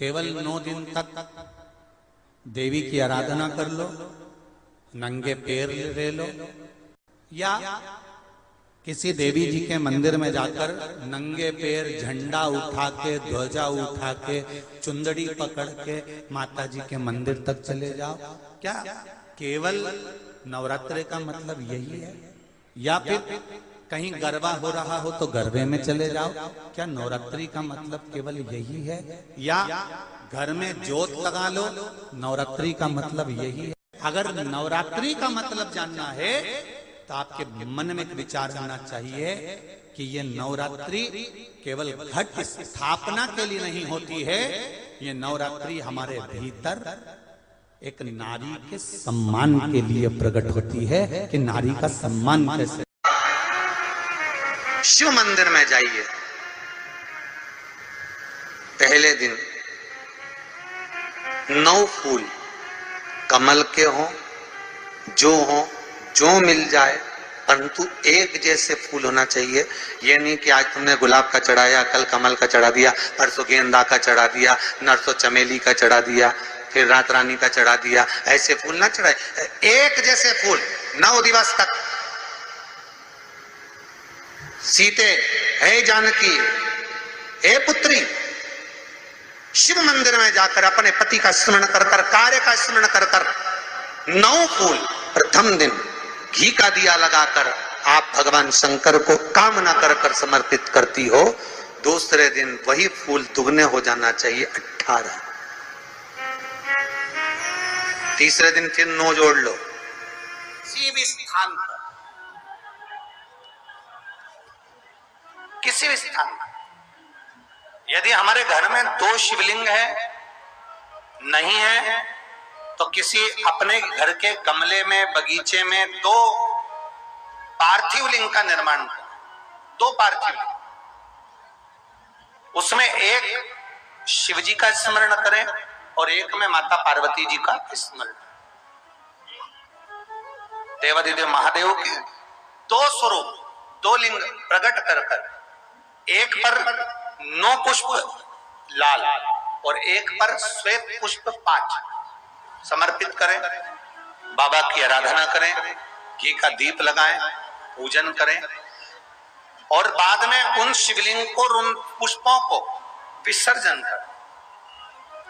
केवल 9 दिन तक देवी की आराधना कर लो, नंगे पैर ले लो, या किसी देवी जी के मंदिर में जाकर नंगे पैर झंडा उठा के, ध्वजा उठा के, चुंदड़ी पकड़ के माता जी के मंदिर तक चले जाओ। क्या केवल नवरात्रि का मतलब यही है? या फिर कहीं गरबा हो रहा हो तो गरबे में चले जाओ? क्या नवरात्रि का मतलब केवल यही है? या घर में जोत लगा लो, नवरात्रि का मतलब यही है? अगर नवरात्रि का मतलब जानना है तो आपके मन में एक विचार आना चाहिए कि ये नवरात्रि केवल घट स्थापना के लिए नहीं होती है, ये नवरात्रि हमारे भीतर एक नारी के सम्मान के लिए प्रकट होती है कि नारी का सम्मान कैसे। शिव मंदिर में जाइए, पहले दिन 9 फूल कमल के हों, जो मिल जाए, परंतु एक जैसे फूल होना चाहिए। ये नहीं कि आज तुमने गुलाब का चढ़ाया, कल कमल का चढ़ा दिया, परसों गेंदा का चढ़ा दिया, नरसों चमेली का चढ़ा दिया, फिर रात रानी का चढ़ा दिया। ऐसे फूल ना चढ़ाए, एक जैसे फूल 9 दिवस तक। सीते, हे जानकी, हे पुत्री, शिव मंदिर में जाकर अपने पति का स्मरण कर कर, कार्य का स्मरण कर कर 9 फूल प्रथम दिन घी का दिया लगाकर आप भगवान शंकर को कामना कर कर समर्पित करती हो। दूसरे दिन वही फूल दुगने हो जाना चाहिए, 18। तीसरे दिन फिर 9 जोड़ लो। किसी भी स्थान पर, किसी भी स्थान पर, यदि हमारे घर में 2 शिवलिंग है, नहीं है, तो किसी अपने घर के गमले में, बगीचे में 2 पार्थिव लिंग का निर्माण करें। 2 पार्थिव लिंग, उसमें एक शिव जी का स्मरण करें और एक में माता पार्वती जी का स्मरण। देवादिदेव महादेव के 2 स्वरूप, 2 लिंग प्रकट कर कर, एक पर 9 पुष्प लाल और एक पर श्वेत पुष्प 5 समर्पित करें। बाबा की आराधना करें, घी का दीप लगाएं, पूजन करें और बाद में उन शिवलिंग को, उन पुष्पों को विसर्जन करें।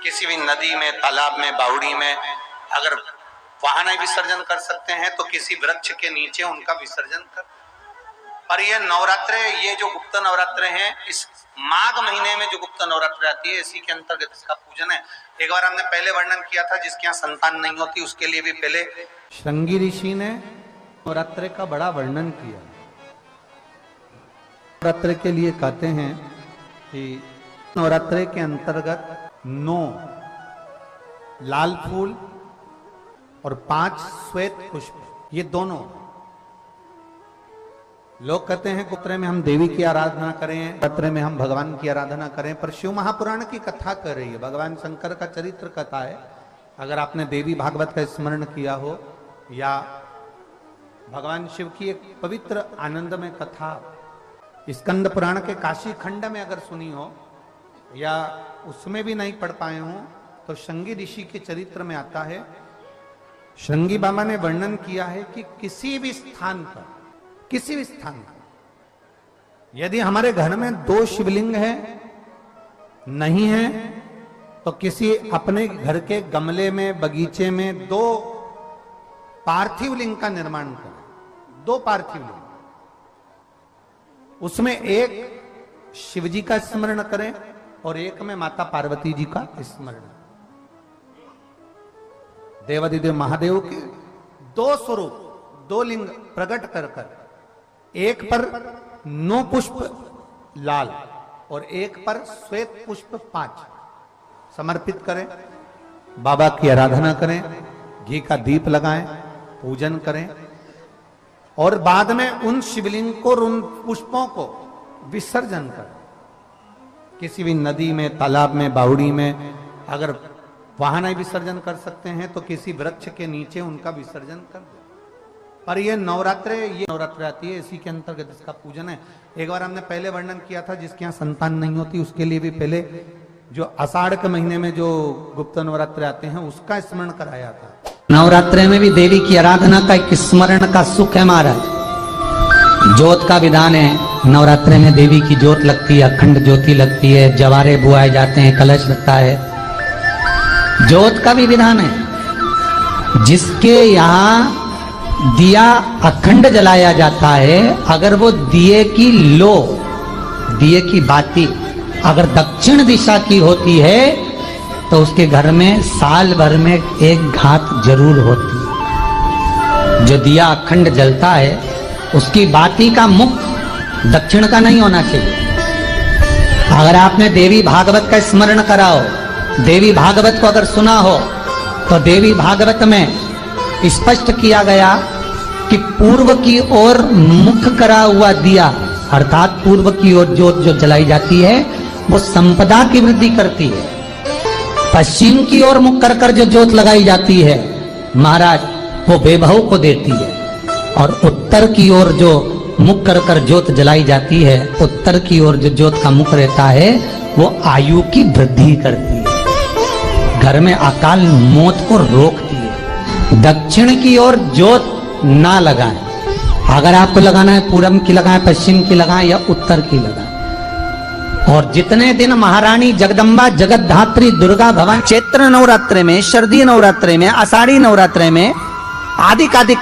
किसी भी नदी में, तालाब में, बावड़ी में, अगर वहां नहीं विसर्जन कर सकते हैं तो किसी वृक्ष के नीचे उनका विसर्जन कर। और ये नवरात्रे, ये जो गुप्त नवरात्रे हैं, इस माघ महीने में जो गुप्त नवरात्रि आती है, इसी के अंतर्गत इसका पूजन है। एक बार हमने पहले वर्णन किया था, जिसके यहाँ संतान नहीं होती उसके लिए भी पहले श्रृंगी ऋषि ने नवरात्रि का बड़ा वर्णन किया। नवरात्रि के लिए कहते हैं कि नवरात्रि के अंतर्गत 9 लाल फूल और 5 श्वेत पुष्प, ये दोनों। लोग कहते हैं नवरात्रि में हम देवी की आराधना करें, नवरात्रि में हम भगवान की आराधना करें, पर शिव महापुराण की कथा कर रही है, भगवान शंकर का चरित्र कथा है। अगर आपने देवी भागवत का स्मरण किया हो या भगवान शिव की एक पवित्र आनंदमय कथा स्कंद पुराण के काशी खंड में अगर सुनी हो या उसमें भी नहीं पढ़ पाए हो, तो श्रृंगी ऋषि के चरित्र में आता है। श्रृंगी बाबा ने वर्णन किया है कि किसी भी स्थान पर, किसी भी स्थान पर यदि हमारे घर में 2 शिवलिंग है, नहीं है, तो किसी अपने घर के गमले में, बगीचे में 2 पार्थिव लिंग का निर्माण करें। 2 पार्थिव लिंग, उसमें एक शिव जी का स्मरण करें और एक में माता पार्वती जी का स्मरण। देवादिदेव महादेव के 2 स्वरूप, 2 लिंग प्रकट कर कर, एक पर 9 पुष्प लाल और एक पर श्वेत पुष्प 5 समर्पित करें। बाबा की आराधना करें, घी का दीप लगाएं, पूजन करें और बाद में उन शिवलिंग को, उन पुष्पों को विसर्जन करें। किसी भी नदी में, तालाब में, बावड़ी में, अगर वहां नहीं विसर्जन कर सकते हैं तो किसी वृक्ष के नीचे उनका विसर्जन कर दो। पर ये नवरात्रे, ये नवरात्रि आती है, इसी के अंतर्गत इसका पूजन है। एक बार हमने पहले वर्णन किया था, जिसके यहाँ संतान नहीं होती उसके लिए भी पहले जो आषाढ़ के महीने में जो गुप्त नवरात्र आते हैं उसका स्मरण कराया था। नवरात्रे में भी देवी की आराधना का एक स्मरण का सुख है महाराज। ज्योत का विधान है, नवरात्रे में देवी की ज्योत लगती है, अखंड ज्योति लगती है, जवारे बुआए जाते हैं, कलश लगता है। ज्योत का भी विधान है। जिसके यहाँ दिया अखंड जलाया जाता है, अगर वो दिए की लो, दिए की बाती अगर दक्षिण दिशा की होती है तो उसके घर में साल भर में एक घात जरूर होती है। जो दिया अखंड जलता है उसकी बाती का मुख दक्षिण का नहीं होना चाहिए। अगर आपने देवी भागवत का स्मरण कराओ, देवी भागवत को अगर सुना हो, तो देवी भागवत में स्पष्ट किया गया कि पूर्व की ओर मुख करा हुआ दिया, अर्थात पूर्व की ओर ज्योत जो जलाई जाती है वो संपदा की वृद्धि करती है। पश्चिम की ओर मुख कर कर जो ज्योत लगाई जाती है महाराज वो वैभव को देती है। और उत्तर की ओर जो मुख कर कर ज्योत जलाई जाती है, उत्तर की ओर जो ज्योत का मुख रहता है वो आयु की वृद्धि करती है, घर में अकाल मौत को रोकती है। दक्षिण की ओर ज्योत ना लगाएं। अगर आपको लगाना है पूरब की लगाएं, पश्चिम की लगाएं या उत्तर की लगाएं। और जितने दिन महारानी जगदम्बा जगतधात्री दुर्गा भवन चैत्र नवरात्रे में, शरदीय नवरात्रे में, आषाढ़ी नवरात्रे में, आदिकादिक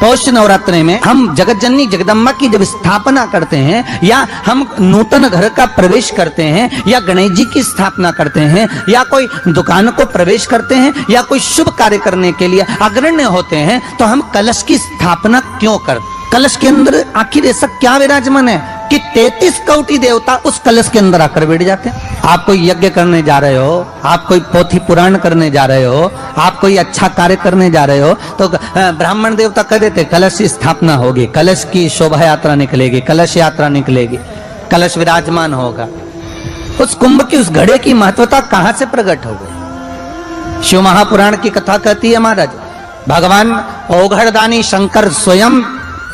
पौष नवरात्रे में हम जगत जननी जगदम्बा की जब स्थापना करते हैं, या हम नूतन घर का प्रवेश करते हैं, या गणेश जी की स्थापना करते हैं, या कोई दुकान को प्रवेश करते हैं, या कोई शुभ कार्य करने के लिए अग्रण्य होते हैं, तो हम कलश की स्थापना क्यों करते? कलश के अंदर आखिर ऐसा क्या विराजमान है कि 33 कोटि देवता उस कलश के अंदर आकर बैठ जाते हैं? आप कोई यज्ञ करने जा रहे हो, आप कोई पोथी पुराण करने जा रहे हो, आप कोई अच्छा कार्य करने जा रहे हो, तो ब्राह्मण देवता कह देते कलश की स्थापना होगी, कलश की शोभा यात्रा निकलेगी, कलश यात्रा निकलेगी, कलश विराजमान होगा। उस कुंभ की उस घड़े की महत्वता कहां से प्रकट हो गई? शिव महापुराण की कथा कहती है महाराज, भगवान ओघड़दानी शंकर स्वयं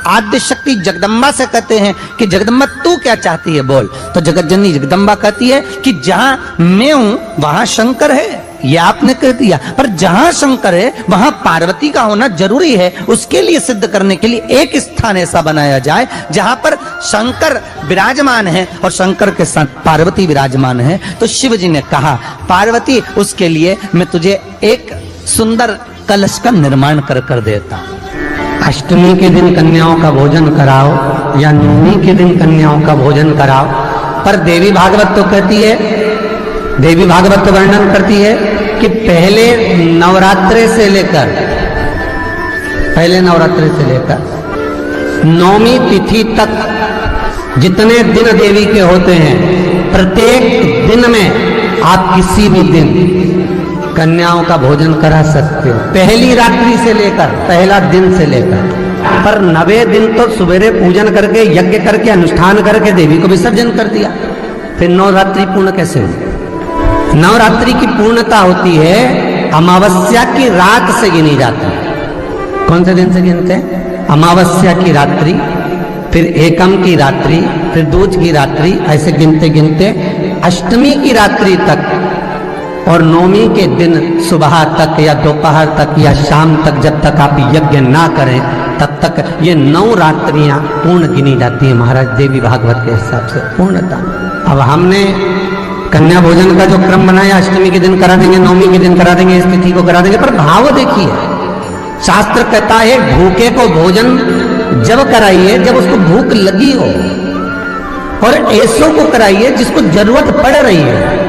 आद्य शक्ति जगदम्बा से कहते हैं कि जगदम्बा तू क्या चाहती है बोल। तो जगत जननी जगदम्बा कहती है कि जहां मैं हूं वहां शंकर है, ये आपने कह दिया, पर जहां शंकर है वहां पार्वती का होना जरूरी है। उसके लिए सिद्ध करने के लिए एक स्थान ऐसा बनाया जाए जहां पर शंकर विराजमान है और शंकर के साथ पार्वती विराजमान है। तो शिव जी ने कहा पार्वती उसके लिए मैं तुझे एक सुंदर कलश का निर्माण कर कर देता हूं। अष्टमी के दिन कन्याओं का भोजन कराओ या नवमी के दिन कन्याओं का भोजन कराओ। पर देवी भागवत तो कहती है, देवी भागवत तो वर्णन करती है कि पहले नवरात्रे से लेकर नवमी तिथि तक जितने दिन देवी के होते हैं, प्रत्येक दिन में आप किसी भी दिन कन्याओं का भोजन करा सकते हो, पहली रात्रि से लेकर, पहला दिन से लेकर। पर 9वें दिन तो सवेरे पूजन करके यज्ञ करके अनुष्ठान करके देवी को विसर्जन कर दिया, फिर नवरात्रि पूर्ण कैसे हुई? नवरात्रि की पूर्णता होती है अमावस्या की रात से गिनी जाती है। कौन से दिन से गिनते हैं? अमावस्या की रात्रि, फिर एकम की रात्रि, फिर दूज की रात्रि, ऐसे गिनते गिनते अष्टमी की रात्रि तक और नवमी के दिन सुबह तक या दोपहर तक या शाम तक, जब तक आप यज्ञ ना करें तब तक ये 9 रात्रियां पूर्ण गिनी जाती है महाराज देवी भागवत के हिसाब से पूर्णता। अब हमने कन्या भोजन का जो क्रम बनाया, अष्टमी के दिन करा देंगे, नवमी के दिन करा देंगे, इस तिथि को करा देंगे, पर भाव देखिए। शास्त्र कहता है भूखे को भोजन जब कराइए जब उसको भूख लगी हो, और ऐसों को कराइए जिसको जरूरत पड़ रही है।